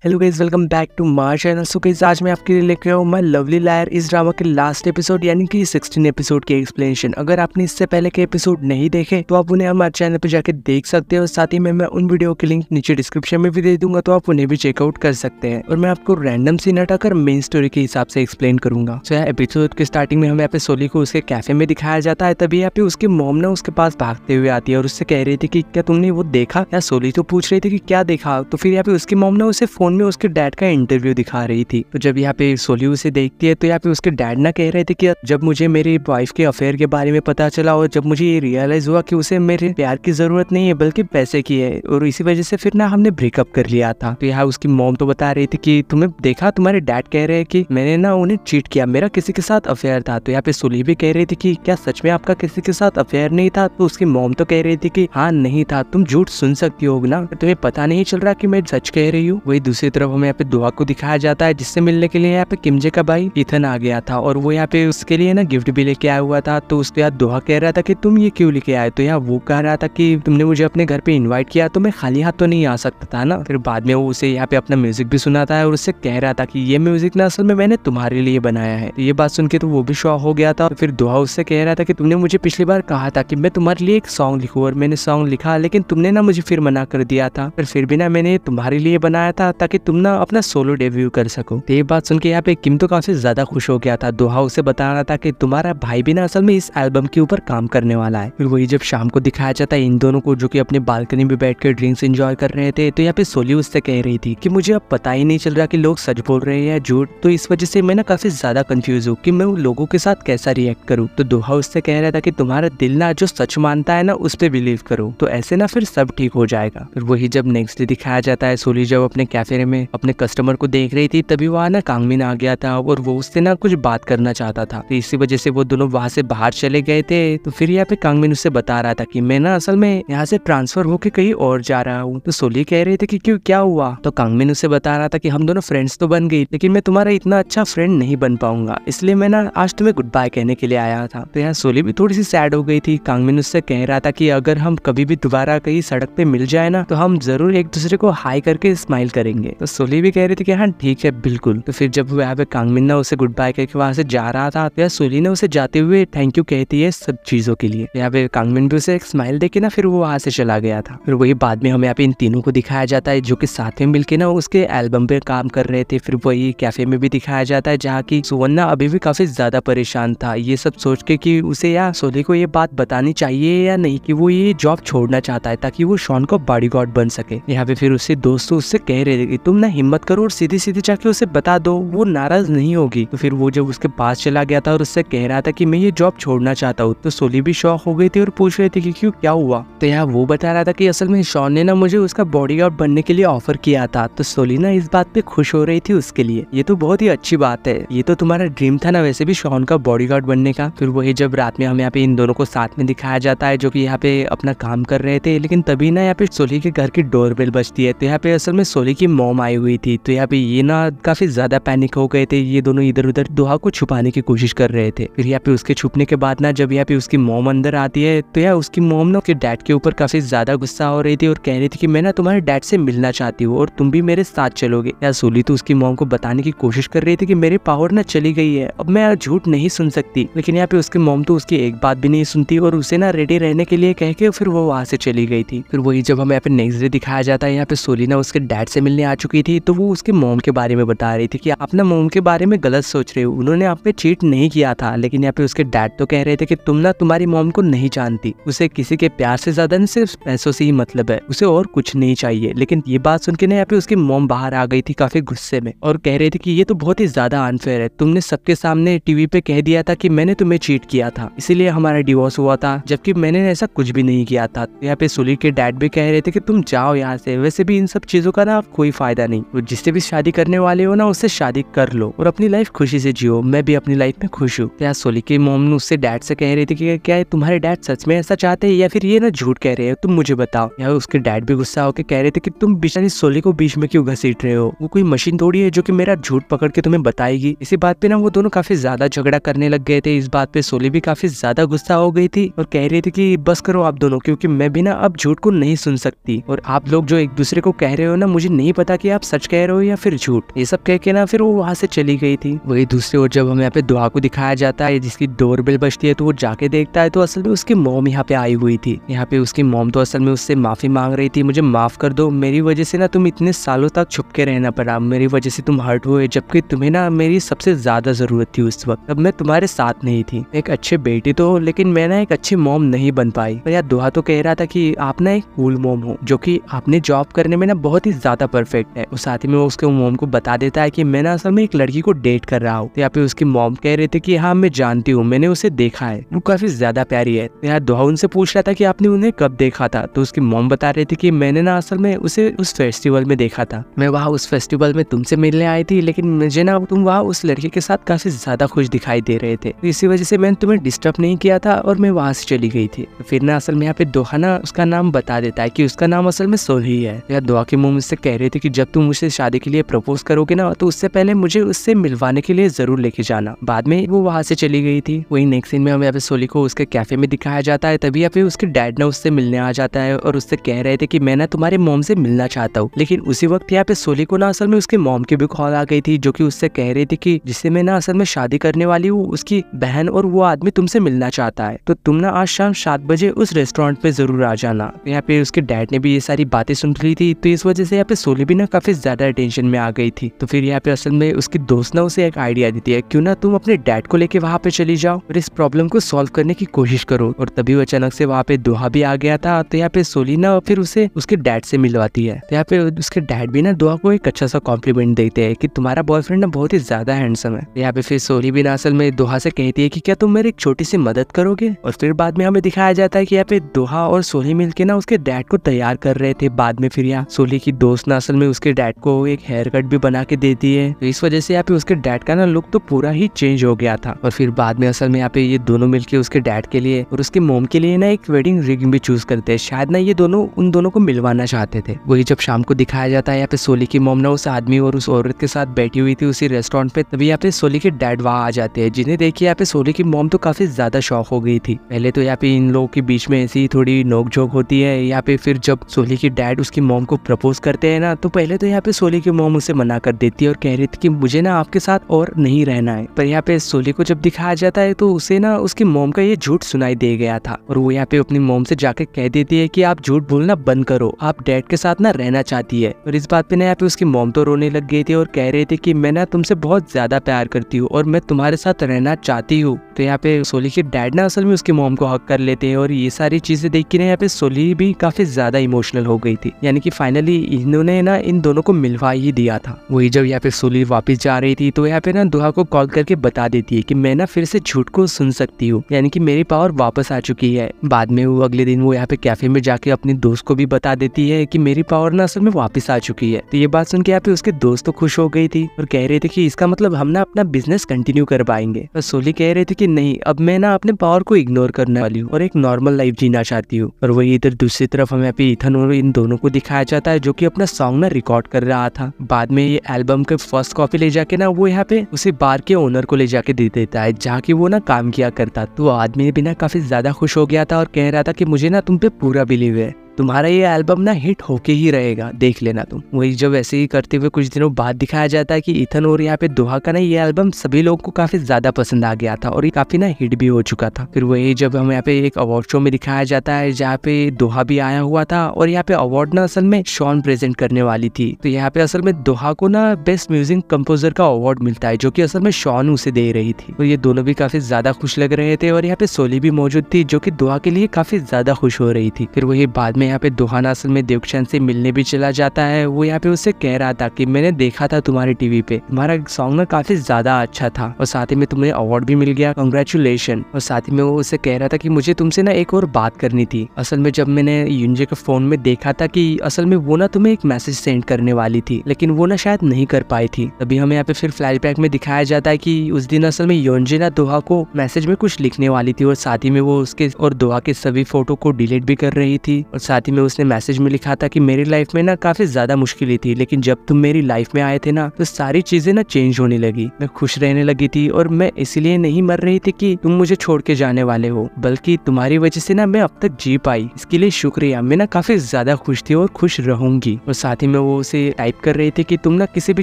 Hello guys, welcome back to my channel. So guys, आज मैं आपके लिए लेकर आया हूँ माय लवली लायर इस ड्रामा के लास्ट एपिसोड यानी कि 16 एपिसोड की एक्सप्लेनेशन। अगर आपने इससे पहले के एपिसोड नहीं देखे तो आप उन्हें हमारे चैनल पे जाके देख सकते हो। साथ ही में मैं उन वीडियो के लिंक नीचे डिस्क्रिप्शन में भी दे दूंगा, तो आप उन्हें भी चेकआउट कर सकते हैं। और मैं आपको रैंडम सीन हटाकर मेन स्टोरी के हिसाब से एक्सप्लेन करूंगा। सो एपिसोड के स्टार्टिंग में हमें यहाँ पे सोली को उसके कैफे में दिखाया जाता है। तभी यहाँ पे उसकी मॉम ना उसके पास भागते हुए आती है और उससे कह रही थी कि क्या तुमने वो देखा। या सोली तो पूछ रही थी कि क्या देखा। तो फिर यहाँ पे उसकी मॉम ना उसे फोन में उसके डैड का इंटरव्यू दिखा रही थी। तो जब यहाँ पे सोली उसे देखती है तो यहाँ पे उसके डैड ना कह रहे थे कि जब मुझे मेरी वाइफ के अफेयर के बारे में पता चला और जब मुझे ये रियलाइज हुआ कि उसे मेरे प्यार की जरूरत नहीं है बल्कि पैसे की है, और इसी वजह से फिर ना हमने ब्रेकअप कर लिया था। तो यहाँ उसकी मॉम तो बता रही थी कि तुम्हें देखा, तुम्हारे डैड कह रहे हैं कि मैंने ना उन्हें चीट किया, मेरा किसी के साथ अफेयर था। तो यहाँ पे सोली भी कह रही थी कि क्या सच में आपका किसी के साथ अफेयर नहीं था। तो उसकी मॉम तो कह रही थी कि हाँ नहीं था, तुम झूठ सुन सकती हो ना, तुम्हें पता नहीं चल रहा कि मैं सच कह रही हूँ। वही दूसरी तरफ हमें यहाँ पे दुआ को दिखाया जाता है जिससे मिलने के लिए यहाँ पे किमजे का भाई इथन आ गया था और वो यहाँ पे उसके लिए ना गिफ्ट भी लेके आया हुआ था। तो उसके बाद दोहा कह रहा था कि तुम ये क्यों लेके आए। तो यहाँ वो कह रहा था कि तुमने मुझे अपने घर पे इनवाइट किया तो मैं खाली हाथ तो नहीं आ सकता था ना। फिर बाद में वो उसे यहाँ पे अपना म्यूजिक भी सुनाता है और उससे कह रहा था कि ये म्यूजिक ना असल में मैंने तुम्हारे लिए बनाया है। तो ये बात सुन के तो वो भी शॉक हो गया था। फिर दोहा उससे कह रहा था कि तुमने मुझे पिछली बार कहा था कि मैं तुम्हारे लिए एक सॉन्ग लिखूं और मैंने सॉन्ग लिखा, लेकिन तुमने ना मुझे फिर मना कर दिया था। फिर भी ना मैंने तुम्हारे लिए बनाया था ताकि तुम ना अपना सोलो डेब्यू कर सको। तो ये बात सुन के यहाँ पे किम तो काफी ज्यादा खुश हो गया था। दोहा उसे बता रहा था कि तुम्हारा भाई भी ना असल में इस एल्बम के ऊपर काम करने वाला है। फिर वही जब शाम को दिखाया जाता है इन दोनों को जो कि अपने बालकनी में बैठकर ड्रिंक्स एंजॉय कर रहे थे। तो यहाँ पे सोली उससे कह रही थी कि मुझे अब पता ही नहीं चल रहा कि लोग सच बोल रहे हैं या झूठ, तो इस वजह से मैं ना काफी ज्यादा कंफ्यूज हूँ कि मैं उन लोगों के साथ कैसा रिएक्ट करूँ। तो दोहा उससे कह रहा था कि तुम्हारा दिल ना जो सच मानता है ना उस पर बिलीव करो, तो ऐसे ना फिर सब ठीक हो जाएगा। फिर वही जब नेक्स्ट डे दिखाया जाता है सोली जब अपने कैफे में अपने कस्टमर को देख रही थी तभी वहाँ ना कांगमिन आ गया था और वो उससे ना कुछ बात करना चाहता था। तो इसी वजह से वो दोनों वहां से बाहर चले गए थे। तो फिर यहाँ पे कांगमिन उससे बता रहा था कि मैं ना असल में यहाँ से ट्रांसफर होके कहीं और जा रहा हूँ। तो सोली कह रहे थे कि क्यों, क्या हुआ। तो कांगमिन उससे बता रहा था कि हम दोनों फ्रेंड्स तो बन गई लेकिन मैं तुम्हारा इतना अच्छा फ्रेंड नहीं बन पाऊंगा, इसलिए मैं ना आज तुम्हें गुड बाय कहने के लिए आया था। तो यहाँ सोली भी थोड़ी सी सैड हो गई थी। कांगमिन उससे कह रहा था कि अगर हम कभी भी दोबारा कहीं सड़क पे मिल जाए ना तो हम जरूर एक दूसरे को हाई करके स्माइल करेंगे। तो सोली भी कह रही थी कि हाँ ठीक है बिल्कुल। तो फिर जब यहाँ पे कांगमिन ना उसे गुड बाय करके वहां से जा रहा था तो सोली ने उसे जाते हुए थैंक यू कहती है सब चीजों के लिए। यहाँ पे कांगमिन भी उसे एक स्माइल देके ना फिर वो वहां से चला गया था। फिर वही बाद में हमें यहाँ पे इन तीनों को दिखाया जाता है जो कि साथ में मिलके ना उसके एल्बम पे काम कर रहे थे। फिर वही कैफे में भी दिखाया जाता है जहाँ की सुवन्ना अभी भी काफी ज्यादा परेशान था ये सब सोच के कि उसे या सोली को ये बात बतानी चाहिए या नहीं कि वो ये जॉब छोड़ना चाहता है ताकि वो शॉन को बॉडीगार्ड बन सके। यहाँ पे फिर उससे दोस्त उससे कह रहे थे कि तुम ना हिम्मत करो और सीधी सीधी जाके उसे बता दो, वो नाराज नहीं होगी। तो फिर वो जब उसके पास चला गया था और उससे कह रहा था कि मैं ये जॉब छोड़ना चाहता हूँ तो सोली भी शॉक हो गई थी और पूछ रही थी कि क्यों, क्या हुआ। तो यहाँ वो बता रहा था कि असल में शॉन ने ना मुझे उसका बॉडीगार्ड बनने के लिए ऑफर किया था। तो सोली ना इस बात पे खुश हो रही थी उसके लिए। ये तो बहुत ही अच्छी बात है, ये तो तुम्हारा ड्रीम था ना वैसे भी शॉन का बॉडीगार्ड बनने का। फिर वही जब रात में हम यहाँ पे इन दोनों को साथ में दिखाया जाता है जो कि यहाँ पे अपना काम कर रहे थे, लेकिन तभी ना यहाँ पे सोली के घर की डोरबेल बजती है। तो यहाँ पे असल में सोली की मॉम आई हुई थी। तो यहाँ पे ये ना काफी ज्यादा पैनिक हो गए थे, ये दोनों इधर उधर दोहा को छुपाने की कोशिश कर रहे थे। फिर यहाँ पे उसके छुपने के बाद ना जब यहाँ पे उसकी मॉम अंदर आती है तो यार उसकी मॉम ना उसके डैड के ऊपर काफी ज्यादा गुस्सा हो रही थी और कह रही थी कि मैं ना तुम्हारे डैड से मिलना चाहती हूँ और तुम भी मेरे साथ चलोगे। यार सोली तो उसकी मॉम को बताने की कोशिश कर रही थी कि मेरी पावर ना चली गई है, अब मैं झूठ नहीं सुन सकती, लेकिन यहाँ पे उसकी मॉम तो उसकी एक बात भी नहीं सुनती और उसे ना रेडी रहने के लिए कह के फिर वो वहां से चली गई थी। फिर वही जब हमें यहाँ पे नेक्स्ट डे दिखाया जाता है यहाँ पे सोली ना उसके डैड से मिलने आ चुकी थी। तो वो उसके मॉम के बारे में बता रही थी कि आप ना मॉम के बारे में गलत सोच रहे हो, उन्होंने आप पे चीट नहीं किया था। लेकिन यहाँ पे उसके डैड तो कह रहे थे कि तुम ना तुम्हारी मॉम को नहीं जानती, उसे किसी के प्यार से ज्यादा सिर्फ पैसों से ही मतलब है, उसे और कुछ नहीं चाहिए। लेकिन ये बात सुन के ना यहाँ पे उसकी मॉम बाहर आ गई थी काफी गुस्से में और कह रही थी कि ये तो बहुत ही ज्यादा अनफेयर है, तुमने सबके सामने टीवी पे कह दिया था कि मैंने तुम्हें चीट किया था इसीलिए हमारा डिवोर्स हुआ था, जबकि मैंने ऐसा कुछ भी नहीं किया था। यहाँ पे सोली के डैड भी कह रहे थे कि तुम जाओ यहाँ से, वैसे भी इन सब चीजों का ना कोई फायदा नहीं, तो जिससे भी शादी करने वाले हो ना उससे शादी कर लो और अपनी लाइफ खुशी से जियो, मैं भी अपनी लाइफ में खुश हूँ। यहाँ सोली की मॉम उससे डैड से कह रही थी कि क्या तुम्हारे डैड सच में ऐसा चाहते हैं या फिर ये ना झूठ कह रहे हैं, तुम मुझे बताओ। यहाँ उसके डैड भी गुस्सा होकर कह रहे थे कि तुम बेचारी सोली को बीच में क्यों घसीट रहे हो, वो कोई मशीन थोड़ी है जो कि मेरा झूठ पकड़ के तुम्हें बताएगी। इसी बात पे ना वो दोनों काफी ज्यादा झगड़ा करने लग गए थे। इस बात पे सोली भी काफी ज्यादा गुस्सा हो गई थी और कह रही थी कि बस करो आप दोनों, क्योंकि मैं भी ना अब झूठ को नहीं सुन सकती और आप लोग जो एक दूसरे को कह रहे हो ना मुझे नहीं पता था कि आप सच कह रहे हो या फिर झूठ। ये सब कह के ना फिर वो वहाँ से चली गई थी। वही दूसरी ओर जब हमें यहाँ पे दुआ को दिखाया जाता है जिसकी डोरबेल बजती है तो वो जाके देखता है तो असल में उसकी मॉम यहाँ पे आई हुई थी। यहाँ पे उसकी मॉम तो असल में उससे माफी मांग रही थी, मुझे माफ कर दो, मेरी वजह से ना तुम इतने सालों तक छुप के रहना पड़ा, मेरी वजह से तुम हर्ट हुए, जबकि तुम्हें ना मेरी सबसे ज्यादा जरूरत थी उस वक्त, तब मैं तुम्हारे साथ नहीं थी। एक अच्छे बेटी तो हो लेकिन मैं ना एक अच्छी मॉम नहीं बन पाई। पर यार दुआ तो कह रहा था कि आप ना एक कूल मॉम हो जो कि आपने जॉब करने में ना बहुत ही ज्यादा परफेक्ट है। और साथ ही में वो उसके मॉम को बता देता है कि मैं ना असल में एक लड़की को डेट कर रहा हूँ। तो यहाँ पे उसकी मॉम कह रहे थे कि हाँ मैं जानती हूँ, मैंने उसे देखा है, वो काफी ज्यादा प्यारी है। तो यार दुआ उनसे पूछ रहा था कि आपने उन्हें कब देखा था। तो उसकी मॉम बता रही थी कि मैंने ना असल में उसे उस फेस्टिवल में देखा था, मैं वहाँ उस फेस्टिवल में तुमसे मिलने आई थी, लेकिन मुझे ना तुम वहाँ उस लड़के के साथ काफी ज्यादा खुश दिखाई दे रहे थे, तो इसी वजह से मैंने तुम्हें डिस्टर्ब नहीं किया था और मैं वहाँ से चली गई थी। तो फिर ना असल में यहाँ पे दोहा ना उसका नाम बता देता है कि उसका नाम असल में सोल्ही है। यार दुआ की मॉम मुझसे कह रही थी कि जब तुम मुझसे शादी के लिए प्रपोज करोगे ना तो उससे पहले मुझे उससे मिलवाने के लिए जरूर लेके जाना। बाद में वो वहाँ से चली गई थी। वही नेक्स्ट सीन में हमें यहाँ पे सोली को उसके कैफे में दिखाया जाता है। तभी यहाँ पे उसके डैड ना उससे मिलने आ जाता है और उससे कह रहे थे कि मैं ना तुम्हारे मॉम से मिलना चाहता हूँ। लेकिन उसी वक्त यहाँ पे सोली को ना असल में उसके मॉम की भी कॉल आ गई थी जो कि उससे कह रही थी कि जिससे मैं ना असल में शादी करने वाली हूँ उसकी बहन और वो आदमी तुमसे मिलना चाहता है, तो तुम ना आज शाम 7 बजे उस रेस्टोरेंट पे जरूर आ जाना। यहाँ पे उसके डैड ने भी ये सारी बातें सुन ली थी, तो इस वजह से यहाँ पे सोली भी ना काफी ज्यादा टेंशन में आ गई थी। तो फिर यहाँ पे असल में उसकी दोस्त ना उसे एक आइडिया देती है, क्यों ना तुम अपने डैड को लेके वहाँ पे चली जाओ और इस प्रॉब्लम को सॉल्व करने की कोशिश करो। और तभी वो अचानक से वहाँ पे दुआ भी आ गया था। तो यहाँ पे सोली ना फिर उसे उसके डैड से मिलवाती है। तो यहाँ पे उसके डैड भी ना दुआ को एक अच्छा सा कॉम्प्लीमेंट देते हैं कि तुम्हारा बॉयफ्रेंड ना बहुत ही ज्यादा हैंडसम है। यहाँ पे फिर सोली भी ना असल में दुआ से कहती है कि क्या तुम मेरी एक छोटी सी मदद करोगे। और फिर बाद में हमें दिखाया जाता है कि यहाँ पे दुआ और सोली मिलके ना उसके डैड को तैयार कर रहे थे। बाद में फिर यहाँ सोली की दोस्त ना असल में उसके डैड को एक हेयर कट भी बना के देती है। तो इस वजह से यहाँ पे उसके डैड का ना लुक तो पूरा ही चेंज हो गया था। और फिर बाद में असल में यहाँ पे ये दोनों मिलके उसके डैड के लिए और उसके मोम के लिए ना एक वेडिंग रिंग भी चूज करते हैं। शायद ना ये दोनों उन दोनों को मिलवाना चाहते थे। वही जब शाम को दिखाया जाता है यहाँ पे सोली की मोम ना उस आदमी और उस औरत के साथ बैठी हुई थी उसी रेस्टोरेंट पे। तभी यहाँ पे सोली के डैड वहाँ आ जाते हैं, जिन्हें देखिए यहाँ पे सोली की मोम तो काफी ज्यादा शॉक हो गई थी। पहले तो यहाँ पे इन लोगों के बीच में ऐसी थोड़ी नोकझोंक होती है। यहाँ पे फिर जब सोली की डैड उसकी मोम को प्रपोज करते हैं ना तो पहले तो यहाँ पे सोली की मोम उसे मना कर देती है और कह रही थी कि मुझे ना आपके साथ और नहीं रहना है। पर यहाँ पे सोली को जब दिखाया जाता है तो उसे ना उसकी मोम का ये झूठ सुनाई दे गया था और वो यहाँ पे अपनी मोम से जाके कह देती है कि आप झूठ बोलना बंद करो, आप डैड के साथ ना रहना चाहती है। और इस बात पे ना यहाँ पे उसकी मोम तो रोने लग गई थी और कह रही थी कि मैं ना तुमसे बहुत ज्यादा प्यार करती हूँ और मैं तुम्हारे साथ रहना चाहती हूँ। तो यहाँ पे सोली के डैड ना असल में उसकी मोम को हक कर लेते हैं और ये सारी चीजें देख के ना यहाँ पे सोली भी काफी ज्यादा इमोशनल हो गई थी। यानी कि फाइनली इन्होंने ना इन दोनों को मिलवा ही दिया था। वही जब यहाँ पे सोली वापस जा रही थी तो यहाँ पे ना दुआ को कॉल करके बता देती है कि मैं ना फिर से झूठ को सुन सकती हूँ, यानी कि मेरी पावर वापस आ चुकी है। बाद में वो अगले दिन वो यहाँ पे कैफे में जाके अपनी दोस्त को भी बता देती है कि मेरी पावर ना असल में वापस आ चुकी है। तो ये बात सुन के यहाँ पे उसके दोस्त तो खुश हो गई थी और कह रहे थे कि इसका मतलब हम ना अपना बिजनेस कंटिन्यू कर पाएंगे। पर सोली कह रहे थे कि नहीं, अब मैं ना अपने पावर को इग्नोर करने वाली हूँ और एक नॉर्मल लाइफ जीना चाहती हूँ। और वही इधर दूसरी तरफ हमें यहाँ पे इथन और इन दोनों को दिखाया जाता है जो कि अपना सॉन्ग ना रिकॉर्ड कर रहा था। बाद में ये एल्बम के फर्स्ट कॉपी ले जाके ना वो यहाँ पे उसी बार के ओनर को ले जाके दे देता है जहाँ की वो ना काम किया करता। तो आदमी भी ना काफी ज्यादा खुश हो गया था और कह रहा था कि मुझे ना तुम पे पूरा बिलीव है, तुम्हारा ये एल्बम ना हिट होके ही रहेगा, देख लेना तुम। वही जब ऐसे ही करते हुए कुछ दिनों बाद दिखाया जाता है कि इथन और यहाँ पे दुआ का ना ये एल्बम सभी लोगों को काफी ज्यादा पसंद आ गया था और ये काफी ना हिट भी हो चुका था। फिर वही जब हम यहाँ पे एक अवार्ड शो में दिखाया जाता है जहाँ पे दुआ भी आया हुआ था और यहाँ पे अवार्ड ना असल में शॉन प्रेजेंट करने वाली थी। तो यहाँ पे असल में दुआ को ना बेस्ट म्यूजिक कंपोजर का अवार्ड मिलता है जो की असल में शॉन उसे दे रही थी। तो ये दोनों भी काफी ज्यादा खुश लग रहे थे और यहाँ पे सोली भी मौजूद थी जो की दुआ के लिए काफी ज्यादा खुश हो रही थी। फिर वही बाद में यहाँ पे दुआ ना में देवचंद से मिलने भी चला जाता है। वो यहाँ पे उससे कह रहा था कि मैंने देखा था तुम्हारे टीवी पे, तुम्हारा सॉन्ग ना काफी ज्यादा अच्छा था और साथ ही में तुम्हें अवार्ड भी मिल गया, कांग्रेचुलेशन। और साथ ही में वो उससे कह रहा था कि मुझे तुमसे ना एक और बात करनी थी। असल में जब मैंने युंजे के फोन में देखा था कि असल में वो ना तुम्हें एक मैसेज सेंड करने वाली थी लेकिन वो ना शायद नहीं कर पाई थी। तभी हमें यहाँ पे फिर फ्लैशबैक में दिखाया जाता है कि उस दिन असल में योंजे ना दुआ को मैसेज में कुछ लिखने वाली थी और साथ ही में वो उसके और दुआ के सभी फोटो को डिलीट भी कर रही थी और साथ साथ ही में उसने मैसेज में लिखा था कि मेरी लाइफ में ना काफी ज्यादा मुश्किलें थी, लेकिन जब तुम मेरी लाइफ में आए थे ना तो सारी चीजें ना चेंज होने लगी। मैं खुश रहने लगी थी और मैं इसलिए नहीं मर रही थी कि तुम मुझे छोड़ के जाने वाले हो, बल्कि तुम्हारी वजह से ना मैं अब तक जी पाई, इसके लिए शुक्रिया। मैं ना काफी ज्यादा खुश थी और खुश रहूंगी। और साथ ही में वो उसे टाइप कर रही थी कि तुम ना किसी भी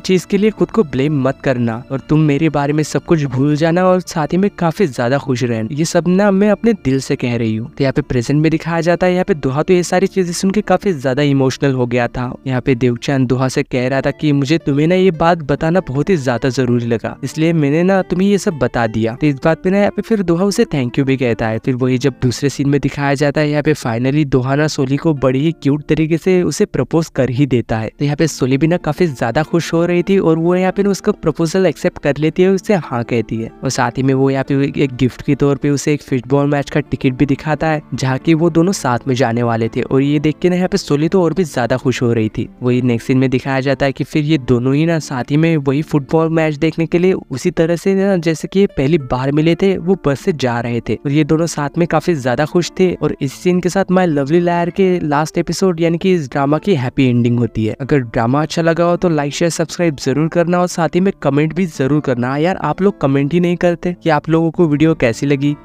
चीज के लिए खुद को ब्लेम मत करना और तुम मेरे बारे में सब कुछ भूल जाना और साथ ही में काफी ज्यादा खुश रहना। ये सब ना मैं अपने दिल से कह रही हूँ। तो यहाँ पे प्रेजेंट में दिखाया जाता है, यहाँ पे दोहा तो ये सारी चीजें सुन के काफी ज्यादा इमोशनल हो गया था। यहाँ पे देवचंद दोहा से कह रहा था कि मुझे तुम्हें ना ये बात बताना बहुत ही ज्यादा जरूरी लगा, इसलिए मैंने ना तुम्हें ये सब बता दिया। तो इस बात पे ना यहाँ पे फिर दोहा उसे थैंक यू भी कहता है। फिर वही जब दूसरे सीन में दिखाया जाता है, यहाँ पे फाइनली दोहा ना सोली को बड़ी ही क्यूट तरीके से उसे प्रपोज कर ही देता है। तो यहाँ पे सोली भी ना काफी ज्यादा खुश हो रही थी और वो यहाँ पे उसका प्रपोजल एक्सेप्ट कर लेती है, उससे हाँ कहती है। और साथ ही में वो यहाँ पे एक गिफ्ट के तौर पे उसे एक फुटबॉल मैच का टिकट भी दिखाता है, जहाँ की वो दोनों साथ में जाने वाले थे। और ये देख के ना यहाँ पे सोली तो और भी ज्यादा खुश हो रही थी। वही नेक्स्ट सीन में दिखाया जाता है कि फिर ये दोनों ही ना साथ ही में वही फुटबॉल मैच देखने के लिए उसी तरह से ना जैसे कि ये पहली बार मिले थे वो बस से जा रहे थे और ये दोनों साथ में काफी ज्यादा खुश थे। और इस सीन के साथ माय लवली लायर के लास्ट एपिसोड यानी कि इस ड्रामा की हैप्पी एंडिंग होती है। अगर ड्रामा अच्छा लगा हो तो लाइक शेयर सब्सक्राइब जरूर करना और साथ ही में कमेंट भी जरूर करना। यार आप लोग कमेंट ही नहीं करते कि आप लोगों को वीडियो कैसी लगी।